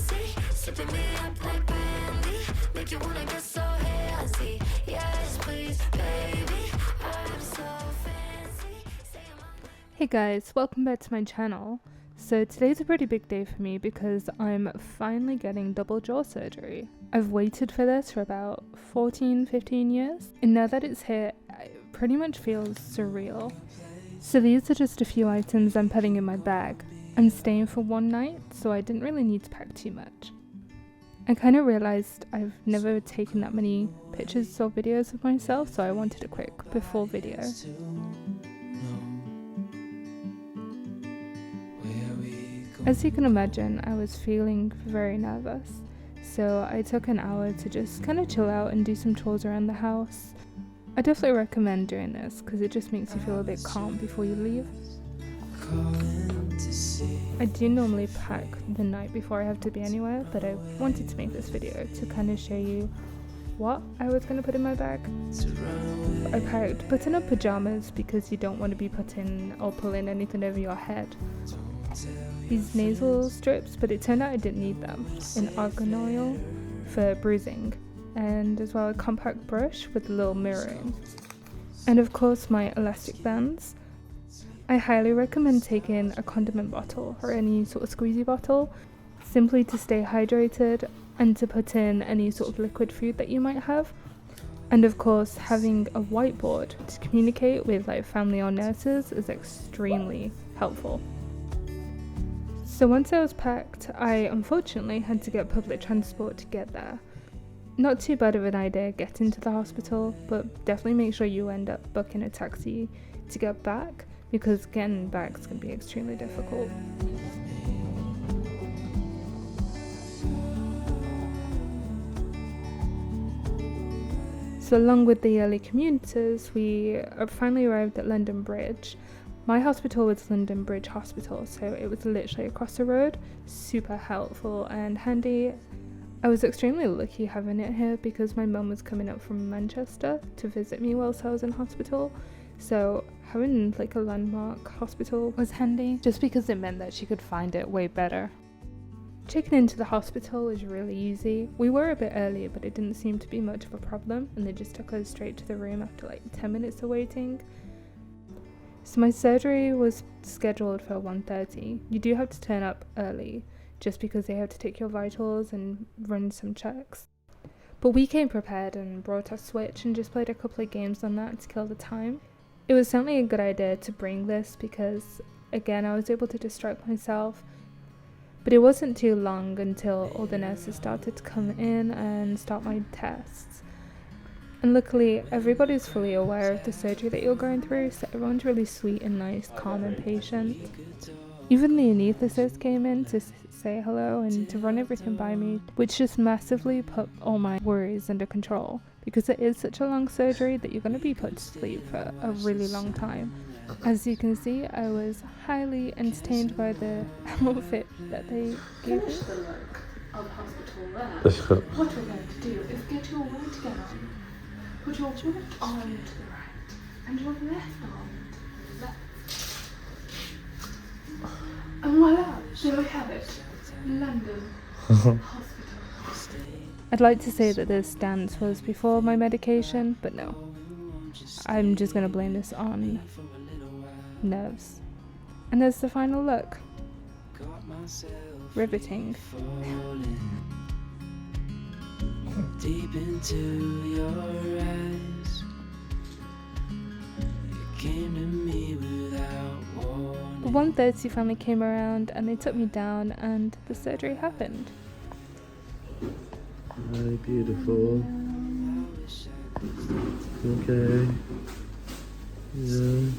fancy, sipping me up like brandy, make you wanna get so hazy. Yes, please, baby, I'm so fancy. Say I'm on. Hey guys, welcome back to my channel. So today's a pretty big day for me because I'm finally getting double jaw surgery. I've waited for this for about 14-15 years, and now that it's here, it pretty much feels surreal. So these are just a few items I'm putting in my bag. I'm staying for one night, so I didn't really need to pack too much. I kind of realized I've never taken that many pictures or videos of myself, so I wanted a quick before video. As you can imagine, I was feeling very nervous, so I took an hour to just kind of chill out and do some chores around the house. I definitely recommend doing this because it just makes you feel a bit calm before you leave. I do normally pack the night before I have to be anywhere, but I wanted to make this video to kind of show you what I was going to put in my bag. I packed button-up pajamas because you don't want to be putting or pulling anything over your head. These nasal strips, but it turned out I didn't need them, in argan oil for bruising, and as well a compact brush with a little mirror in. And of course my elastic bands. I highly recommend taking a condiment bottle or any sort of squeezy bottle, simply to stay hydrated and to put in any sort of liquid food that you might have. And of course having a whiteboard to communicate with like family or nurses is extremely helpful. So once I was packed, I unfortunately had to get public transport to get there. Not too bad of an idea getting to the hospital, but definitely make sure you end up booking a taxi to get back, because getting back is going to be extremely difficult. So along with the early commuters, we finally arrived at London Bridge. My hospital was London Bridge Hospital, so it was literally across the road, super helpful and handy. I was extremely lucky having it here because my mum was coming up from Manchester to visit me whilst I was in hospital, so having like a landmark hospital was handy just because it meant that she could find it way better. Checking into the hospital was really easy. We were a bit early, but it didn't seem to be much of a problem, and they just took us straight to the room after like 10 minutes of waiting. So my surgery was scheduled for 1:30. You do have to turn up early just because they have to take your vitals and run some checks. But we came prepared and brought our Switch and just played a couple of games on that to kill the time. It was certainly a good idea to bring this because, again, I was able to distract myself. But it wasn't too long until all the nurses started to come in and start my tests. And luckily, everybody's fully aware of the surgery that you're going through, so everyone's really sweet and nice, calm and patient. Even the anaesthetist came in to say hello and to run everything by me, which just massively put all my worries under control, because it is such a long surgery that you're going to be put to sleep for a really long time. As you can see, I was highly entertained by the outfit that they gave me. The look of the hospital there. What we're going to do is get your right together. Put your left arm to the right and your left arm to the left. And voila, there we have it. London Hospital. I'd like to say that this dance was before my medication, but no. I'm just going to blame this on nerves. And there's the final look. Riveting. Deep into your eyes, you came to me without warning. The 1:30 finally came around and they took me down and the surgery happened. Very beautiful. Okay. Yeah.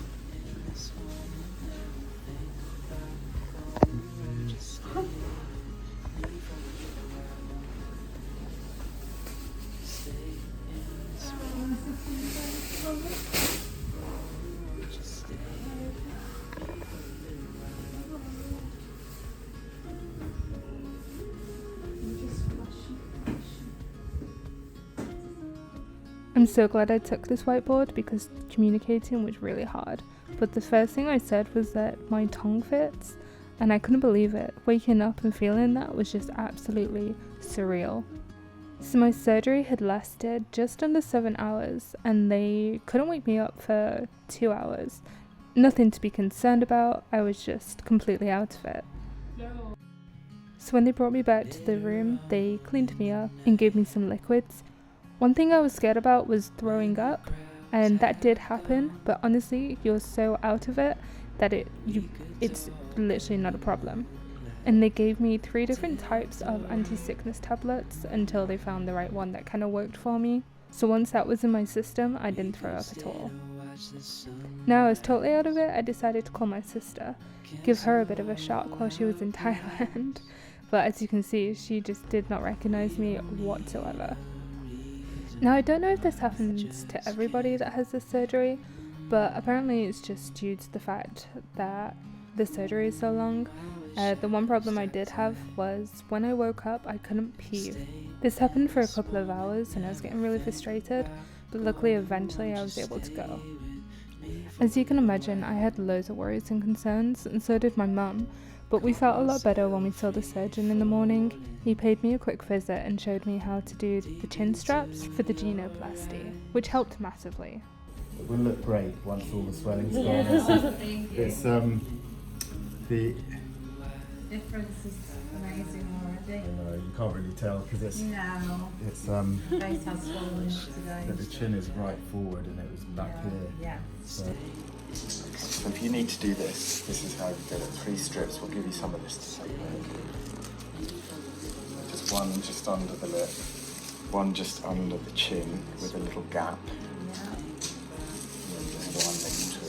I'm so glad I took this whiteboard because communicating was really hard. But the first thing I said was that my tongue fits. and I couldn't believe it. Waking up and feeling that was just absolutely surreal. So my surgery had lasted just under 7 hours, and they couldn't wake me up for 2 hours. Nothing to be concerned about, I was just completely out of it. So when they brought me back to the room, they cleaned me up and gave me some liquids. One thing I was scared about was throwing up, and that did happen, but honestly, you're so out of it that it's literally not a problem. And they gave me 3 different types of anti-sickness tablets until they found the right one that kind of worked for me. So once that was in my system, I didn't throw up at all. Now I was totally out of it, I decided to call my sister, give her a bit of a shock while she was in Thailand. But as you can see, she just did not recognize me whatsoever. Now I don't know if this happens to everybody that has this surgery, but apparently it's just due to the fact that the surgery is so long. The one problem I did have was when I woke up, I couldn't pee. This happened for a couple of hours and I was getting really frustrated, but luckily eventually I was able to go. As you can imagine, I had loads of worries and concerns, and so did my mum, but we felt a lot better when we saw the surgeon in the morning. He paid me a quick visit and showed me how to do the chin straps for the genoplasty, which helped massively. It will look great once all the swelling's gone. It's the difference is amazing already. you can't really tell because it's Face has swollen today. the chin is right forward and it was back here. Yeah. So if you need to do this, this is how you do it. 3 strips. We'll give you some of this to take home. Just one just under the lip, one just under the chin with a little gap. Yeah. And then just one in between.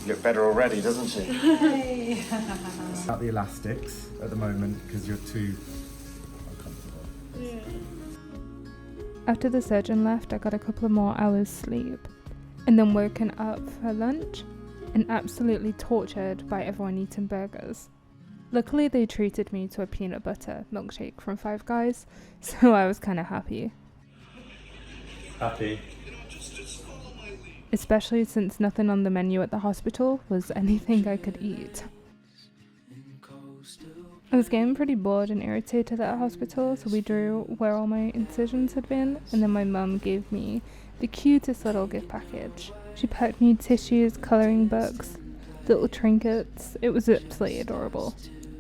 You look better already, doesn't she? Hey. Out the elastics at the moment because you're too uncomfortable. After the surgeon left, I got a couple of more hours sleep, and then woken up for lunch and absolutely tortured by everyone eating burgers. Luckily they treated me to a peanut butter milkshake from Five Guys, so I was kind of happy. Happy. Especially since nothing on the menu at the hospital was anything I could eat. I was getting pretty bored and irritated at the hospital, so we drew where all my incisions had been, and then my mum gave me the cutest little gift package. She packed me tissues, colouring books, little trinkets. It was absolutely adorable.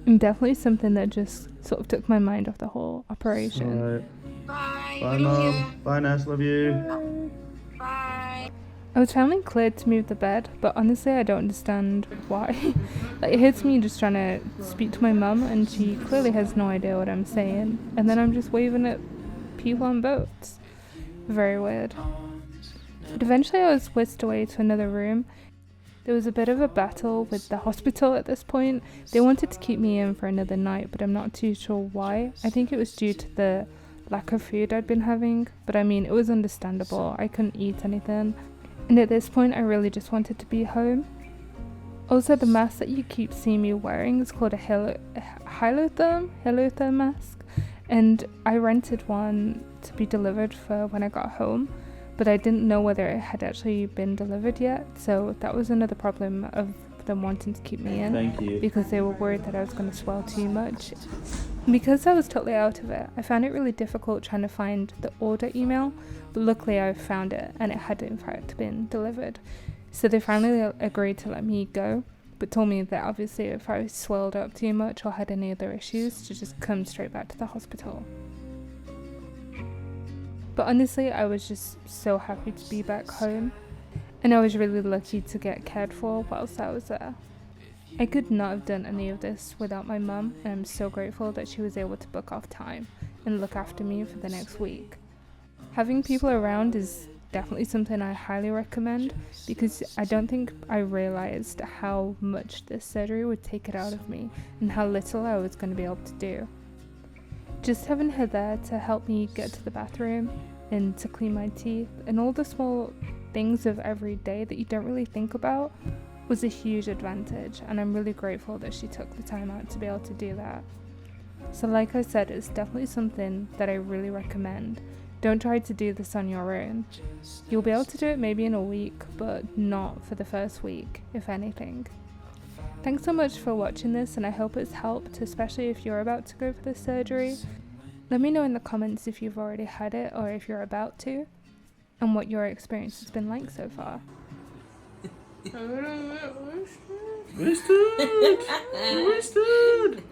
And definitely something that just sort of took my mind off the whole operation. Alright. Bye, Mum. Bye, Ness. Love you. I was finally cleared to move the bed, but honestly I don't understand why. Like, it hits me just trying to speak to my mum and she clearly has no idea what I'm saying, and then I'm just waving at people on boats. Very weird. But eventually I was whisked away to another room. There was a bit of a battle with the hospital at this point. They wanted to keep me in for another night, but I'm not too sure why. I think it was due to the lack of food I'd been having, but I mean, it was understandable. I couldn't eat anything. And at this point, I really just wanted to be home. Also, the mask that you keep seeing me wearing is called a Helotherm mask. And I rented one to be delivered for when I got home, but I didn't know whether it had actually been delivered yet. So that was another problem of them wanting to keep me in. Thank you. Because they were worried that I was going to swell too much. Because I was totally out of it, I found it really difficult trying to find the order email, but luckily I found it and it had in fact been delivered. So they finally agreed to let me go, but told me that obviously if I swelled up too much or had any other issues, to just come straight back to the hospital. But honestly, I was just so happy to be back home, and I was really lucky to get cared for whilst I was there. I could not have done any of this without my mum, and I'm so grateful that she was able to book off time and look after me for the next week. Having people around is definitely something I highly recommend, because I don't think I realised how much this surgery would take it out of me and how little I was going to be able to do. Just having her there to help me get to the bathroom and to clean my teeth and all the small things of every day that you don't really think about was a huge advantage, and I'm really grateful that she took the time out to be able to do that. So like I said, it's definitely something that I really recommend. Don't try to do this on your own. You'll be able to do it maybe in a week, but not for the first week, if anything. Thanks so much for watching this, and I hope it's helped, especially if you're about to go for the surgery. Let me know in the comments if you've already had it or if you're about to, and what your experience has been like so far. Wasted! Wasted!